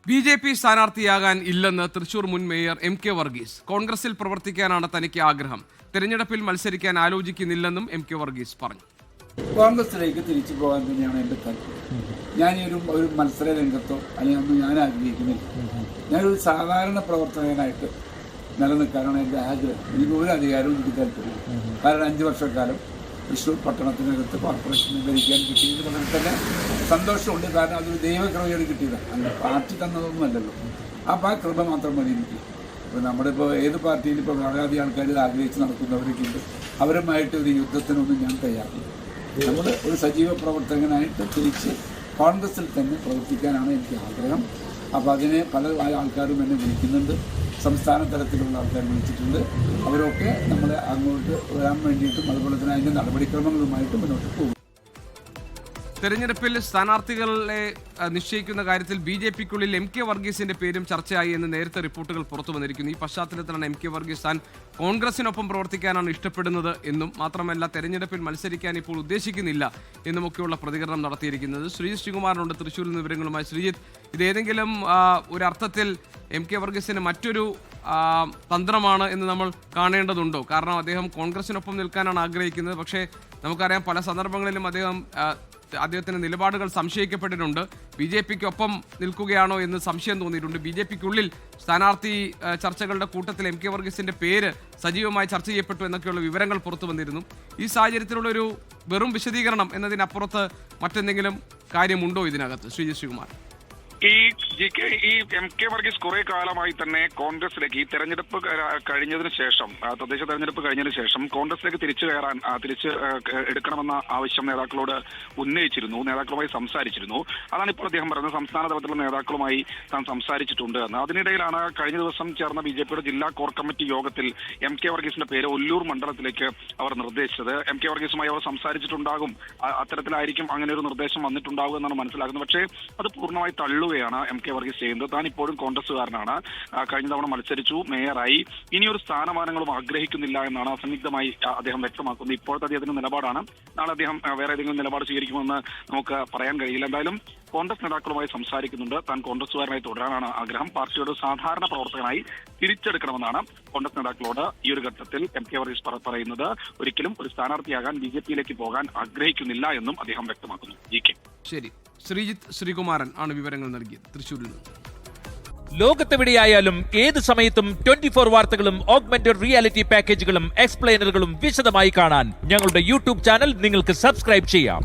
BJP. സ്ഥാനാർത്ഥിയാകാൻ ഇല്ലെന്ന് തൃശൂർ മുൻ mayor MK. Varghese. കോൺഗ്രസിൽ പ്രവർത്തിക്കാനാണ് തനിക്ക് ആഗ്രഹം. തെരഞ്ഞെടുപ്പിൽ മത്സരിക്കാൻ ആലോചിക്കുന്നില്ലെന്നും എം.കെ. വർഗീസ് പറഞ്ഞു. കോൺഗ്രസിലേക്ക് തിരിച്ചു പോകാൻ തന്നെയാണ് എൻ്റെ താല്പര്യം. ഞാൻ ഒരു മത്സര രംഗത്തോ അല്ലെങ്കിൽ ഒന്നും ഞാൻ ആഗ്രഹിക്കുന്നില്ല. ഞാനൊരു സാധാരണ പ്രവർത്തകനായിട്ട് നിലനിൽക്കാനാണ് എൻ്റെ ആഗ്രഹം. എനിക്ക് ഒരു അധികാരവും എനിക്ക് താല്പര്യം. കാരണം 5 വർഷക്കാലം തൃശ്ശൂർ പട്ടണത്തിനകത്ത് കോർപ്പറേഷൻ ഭരിക്കാൻ കിട്ടിയത് കൊണ്ട് തന്നെ സന്തോഷമുണ്ട്. കാരണം അതൊരു ദൈവകൃപയോട് കിട്ടിയതാണ്, അല്ല പാർട്ടി തന്നതൊന്നും അല്ലല്ലോ. അപ്പോൾ ആ കൃപ മാത്രം മതി എനിക്ക്. ഇപ്പോൾ നമ്മളിപ്പോൾ ഏത് പാർട്ടിയിൽ ഇപ്പോൾ വളരെയധികം ആൾക്കാർ ഇത് ആഗ്രഹിച്ച് നടക്കുന്നവരൊക്കെ ഉണ്ട്. അവരുമായിട്ട് ഒരു യുദ്ധത്തിനൊന്നും ഞാൻ തയ്യാറില്ല. നമ്മൾ ഒരു സജീവ പ്രവർത്തകനായിട്ട് തിരിച്ച് കോൺഗ്രസിൽ തന്നെ പ്രവർത്തിക്കാനാണ് എനിക്ക് ആഗ്രഹം. അപ്പോൾ അതിനെ പല ആൾക്കാരും എന്നെ വിളിക്കുന്നുണ്ട്. സംസ്ഥാന തലത്തിലുള്ള ആൾക്കാർ വിളിച്ചിട്ടുണ്ട്. അവരൊക്കെ നമ്മളെ അങ്ങോട്ട് വരാൻ വേണ്ടിയിട്ടും അതുപോലെ തന്നെ അതിൻ്റെ നടപടിക്രമങ്ങളുമായിട്ട് മുന്നോട്ട് പോകും. തെരഞ്ഞെടുപ്പിൽ സ്ഥാനാർത്ഥികളെ നിശ്ചയിക്കുന്ന കാര്യത്തിൽ ബി.ജെ.പിക്കുള്ളിൽ എം.കെ. വർഗീസിന്റെ പേരും ചർച്ചയായി എന്ന് നേരത്തെ റിപ്പോർട്ടുകൾ പുറത്തു വന്നിരിക്കുന്നു. ഈ പശ്ചാത്തലത്തിലാണ് എം.കെ. വർഗീസ് താൻ കോൺഗ്രസിനൊപ്പം പ്രവർത്തിക്കാനാണ് ഇഷ്ടപ്പെടുന്നത് എന്നും മാത്രമല്ല തെരഞ്ഞെടുപ്പിൽ മത്സരിക്കാൻ ഇപ്പോൾ ഉദ്ദേശിക്കുന്നില്ല എന്നുമൊക്കെയുള്ള പ്രതികരണം നടത്തിയിരിക്കുന്നത്. ശ്രീജിത്ത് ശ്രീകുമാറിനുണ്ട് തൃശ്ശൂരിൽ നിന്ന് വിവരങ്ങളുമായി. ശ്രീജിത്ത്, ഇതേതെങ്കിലും ഒരു അർത്ഥത്തിൽ എം.കെ. വർഗീസിന് മറ്റൊരു തന്ത്രമാണ് എന്ന് നമ്മൾ കാണേണ്ടതുണ്ടോ? കാരണം അദ്ദേഹം കോൺഗ്രസിനൊപ്പം നിൽക്കാനാണ് ആഗ്രഹിക്കുന്നത്. പക്ഷേ നമുക്കറിയാം പല സന്ദർഭങ്ങളിലും അദ്ദേഹത്തിന്റെ നിലപാടുകൾ സംശയിക്കപ്പെട്ടിട്ടുണ്ട്. ബി.ജെ.പിക്കൊപ്പം നിൽക്കുകയാണോ എന്ന് സംശയം തോന്നിയിട്ടുണ്ട്. ബി.ജെ.പിക്കുള്ളിൽ സ്ഥാനാർത്ഥി ചർച്ചകളുടെ കൂട്ടത്തിൽ എം.കെ. വർഗീസിന്റെ പേര് സജീവമായി ചർച്ച ചെയ്യപ്പെട്ടു എന്നൊക്കെയുള്ള വിവരങ്ങൾ പുറത്തു വന്നിരുന്നു. ഈ സാഹചര്യത്തിലുള്ളൊരു വെറും വിശദീകരണം എന്നതിനപ്പുറത്ത് മറ്റെന്തെങ്കിലും കാര്യമുണ്ടോ ഇതിനകത്ത്? ശ്രീജിത്ത് ശ്രീകുമാർ. ഈ എം.കെ. വർഗീസ് കുറെ കാലമായി തന്നെ കോൺഗ്രസിലേക്ക് ഈ തെരഞ്ഞെടുപ്പ് കഴിഞ്ഞതിന് ശേഷം, തദ്ദേശ തെരഞ്ഞെടുപ്പ് കഴിഞ്ഞതിന് ശേഷം കോൺഗ്രസിലേക്ക് തിരിച്ചു എടുക്കണമെന്ന ആവശ്യം നേതാക്കളോട് ഉന്നയിച്ചിരുന്നു, നേതാക്കളുമായി സംസാരിച്ചിരുന്നു. അതാണ് ഇപ്പോൾ അദ്ദേഹം പറയുന്നത്. സംസ്ഥാന തലത്തിലുള്ള നേതാക്കളുമായി താൻ സംസാരിച്ചിട്ടുണ്ട് എന്ന്. അതിനിടയിലാണ് കഴിഞ്ഞ ദിവസം ചേർന്ന ബി.ജെ.പിയുടെ ജില്ലാ കോർ കമ്മിറ്റി യോഗത്തിൽ എം.കെ. വർഗീസിന്റെ പേര് ഒല്ലൂർ മണ്ഡലത്തിലേക്ക് അവർ നിർദ്ദേശിച്ചത്. എം.കെ. വർഗീസുമായി അവർ സംസാരിച്ചിട്ടുണ്ടാകും. അത്തരത്തിലായിരിക്കും അങ്ങനെ ഒരു നിർദ്ദേശം വന്നിട്ടുണ്ടാകും എന്നാണ് മനസ്സിലാക്കുന്നത്. പക്ഷേ അത് പൂർണ്ണമായി തള്ളുകയാണ് എം.കെ. വർഗീസ് ചെയ്യുന്നത്. താൻ ഇപ്പോഴും കോൺഗ്രസുകാരനാണ്. കഴിഞ്ഞ തവണ മത്സരിച്ചു, മേയറായി. ഇനിയൊരു സ്ഥാനമാനങ്ങളും ആഗ്രഹിക്കുന്നില്ല എന്നാണ് അസന്നിഗ്ധമായി അദ്ദേഹം വ്യക്തമാക്കുന്നത്. ഇപ്പോഴത്തെ അദ്ദേഹത്തിന്റെ നിലപാടാണ്. നാളെ അദ്ദേഹം വേറെ ഏതെങ്കിലും നിലപാട് സ്വീകരിക്കുമെന്ന് നമുക്ക് പറയാൻ കഴിയില്ല. എന്തായാലും കോൺഗ്രസ് നേതാക്കളുമായി സംസാരിക്കുന്നുണ്ട്. താൻ കോൺഗ്രസുകാരനായി തുടരാനാണ് ആഗ്രഹം. പാർട്ടിയുടെ സാധാരണ പ്രവർത്തകനായി തിരിച്ചെടുക്കണമെന്നാണ് കോൺഗ്രസ് നേതാക്കളോട് ഈ ഒരു ഘട്ടത്തിൽ എം.കെ. വർഗീസ് പറയുന്നത്. ഒരിക്കലും ഒരു സ്ഥാനാർത്ഥിയാകാൻ ബി.ജെ.പിയിലേക്ക് പോകാൻ ആഗ്രഹിക്കുന്നില്ല എന്നും അദ്ദേഹം വ്യക്തമാക്കുന്നു. ശരി, ശ്രീജിത്ത് ശ്രീകുമാരൻ ആണ് വിവരങ്ങൾ നൽകിയത് തൃശ്ശൂരിൽ നിന്ന്. ലോകത്തെവിടെയായാലും ഏത് സമയത്തും 24 വാർത്തകളും ഓഗ്മെന്റഡ് റിയാലിറ്റി പാക്കേജുകളും എക്സ്പ്ലെയിനറുകളും വിശദമായി കാണാൻ ഞങ്ങളുടെ യൂട്യൂബ് ചാനൽ നിങ്ങൾക്ക് സബ്സ്ക്രൈബ് ചെയ്യാം.